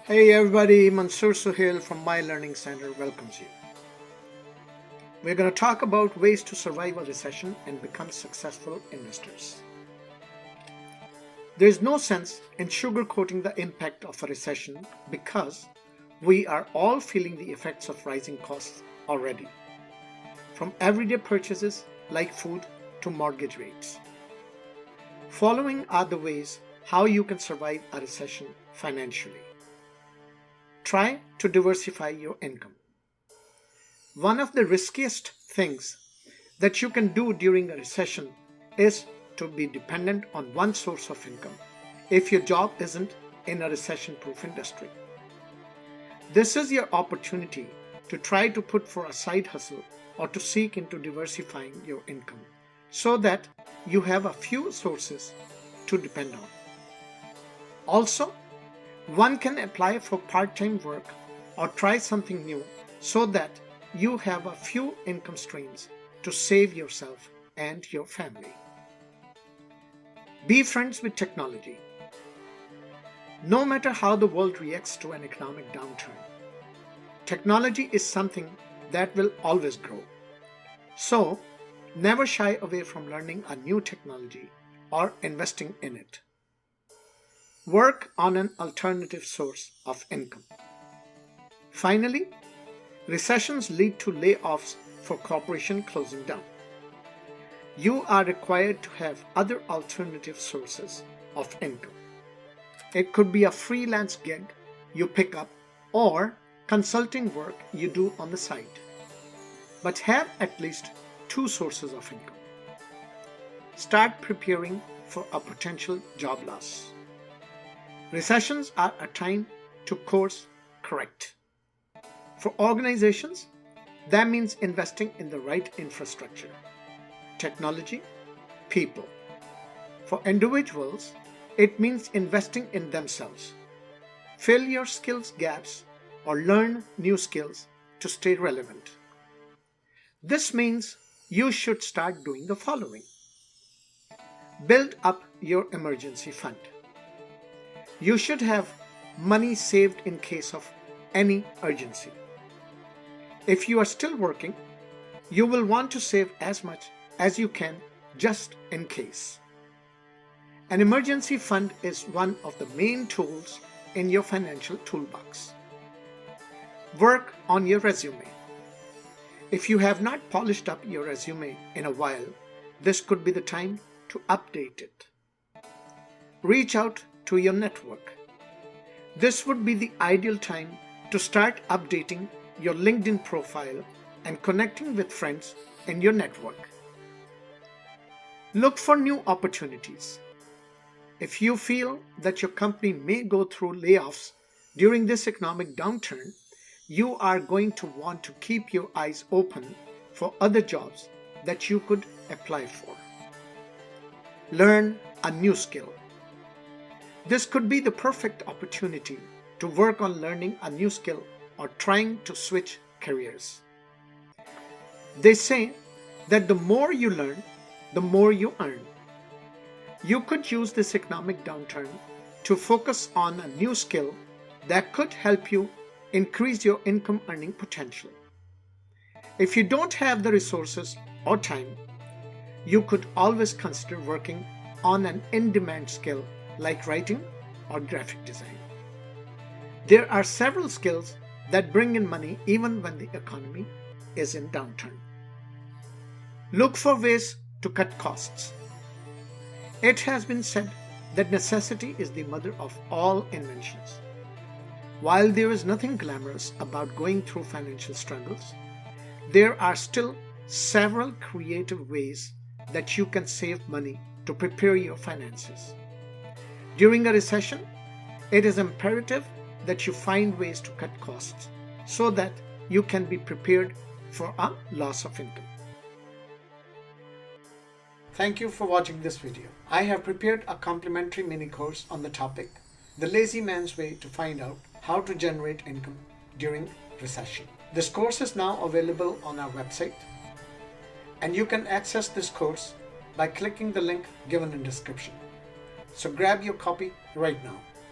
Hey everybody, Mansoor Suhail from My Learning Center welcomes you. We're going to talk about ways to survive a recession and become successful investors. There is no sense in sugarcoating the impact of a recession because we are all feeling the effects of rising costs already, from everyday purchases like food to mortgage rates. Following are the ways how you can survive a recession financially. Try to diversify your income. One of the riskiest things that you can do during a recession is to be dependent on one source of income if your job isn't in a recession-proof industry. This is your opportunity to try to put for a side hustle or to seek into diversifying your income so that you have a few sources to depend on. Also, one can apply for part-time work or try something new so that you have a few income streams to save yourself and your family. Be friends with technology. No matter how the world reacts to an economic downturn, technology is something that will always grow. So, never shy away from learning a new technology or investing in it. Work on an alternative source of income. Finally, recessions lead to layoffs for corporations closing down. You are required to have other alternative sources of income. It could be a freelance gig you pick up or consulting work you do on the side. But have at least two sources of income. Start preparing for a potential job loss. Recessions are a time to course correct. For organizations, that means investing in the right infrastructure, technology, people. For individuals, it means investing in themselves. Fill your skills gaps or learn new skills to stay relevant. This means you should start doing the following. Build up your emergency fund. You should have money saved in case of any urgency. If you are still working, you will want to save as much as you can just in case. An emergency fund is one of the main tools in your financial toolbox. Work on your resume. If you have not polished up your resume in a while, this could be the time to update it. Reach out to your network. This would be the ideal time to start updating your LinkedIn profile and connecting with friends in your network. Look for new opportunities. If you feel that your company may go through layoffs during this economic downturn, you are going to want to keep your eyes open for other jobs that you could apply for. Learn a new skill. This could be the perfect opportunity to work on learning a new skill or trying to switch careers. They say that the more you learn, the more you earn. You could use this economic downturn to focus on a new skill that could help you increase your income earning potential. If you don't have the resources or time, you could always consider working on an in-demand skill like writing or graphic design. There are several skills that bring in money even when the economy is in downturn. Look for ways to cut costs. It has been said that necessity is the mother of all inventions. While there is nothing glamorous about going through financial struggles, there are still several creative ways that you can save money to prepare your finances. During a recession, it is imperative that you find ways to cut costs so that you can be prepared for a loss of income. Thank you for watching this video. I have prepared a complimentary mini course on the topic, The Lazy Man's Way to Find Out How to Generate Income During Recession. This course is now available on our website, and you can access this course by clicking the link given in description. So grab your copy right now.